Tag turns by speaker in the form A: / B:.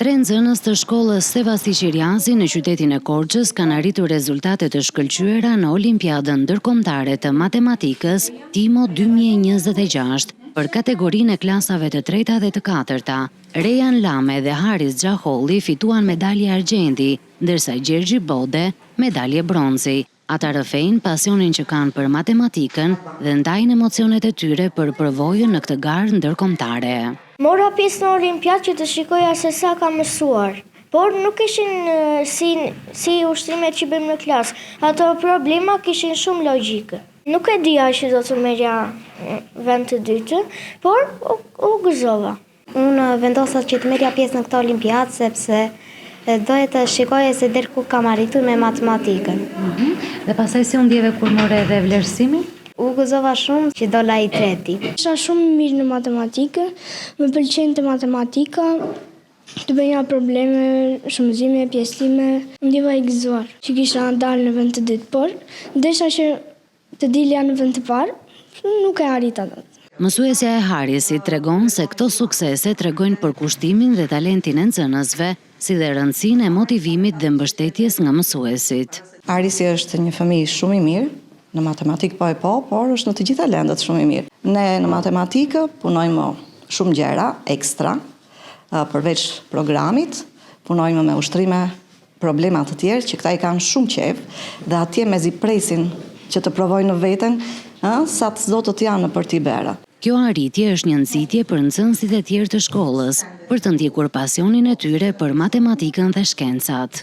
A: Tre nxënës të shkollës Sevasti Qiriazi në qytetin e Korçës kanë arritur rezultate të shkëlqyera në Olimpiadën ndërkombëtare të matematikës Timo 2026 për kategorinë e klasave të treta dhe të katërta. Rejan Lame dhe Haris Xhaholli fituan medalje argjendi, ndërsa Gjergji Bode medalje bronzi. Ata rrëfejnë pasionin që kanë për matematikën dhe ndajnë emocionet e tyre për përvojën në këtë garë ndërkombëtare.
B: Mora pjesë në Olimpiadë që të shikoja se sa kam mësuar, por nuk ishin si ushtrimet që bëjmë në klasë. Ato problema kishin shumë logjike. Nuk e dija që do të merja vend të dytë, por u gëzova.
C: Unë vendosa që të merja pjesë në këtë Olimpiadë sepse doja të shikoja se deri ku kam arritur me matematikën.
A: Dhe pastaj si u ndjeve kur more edhe vlerësimin?
C: U gëzova shumë që dola i treti.
B: Isha shumë mirë në matematikë, më pëlqente matematika, të bëja probleme, shumëzime, pjesëlime, ndjeva i gëzuar që kisha dalë në vend të dytë, por desha që të dilja në vend të parë, nuk e arrita dot.
A: Mësuesja e Harisit tregon se këto suksese tregojnë për kushtimin dhe talentin e nxënësve, si dhe rëndësinë e motivimit dhe mbështetjes nga mësuesit.
D: Harisi është një fëmijë shumë i mirë, në matematikë por është në të gjitha lëndët shumë i mirë. Ne në matematikë punojmë shumë gjëra ekstra, përveç programit, punojmë me ushtrime, problemat të tjerë që këta i kanë shumë qejf dhe atje mezi presin që të provojnë në veten, sa të zotët janë për t'i bera.
A: Kjo arritje është një nxitje për nxënësit e tjerë të shkollës, për të ndjekur pasionin e tyre për matematikën dhe shkencat.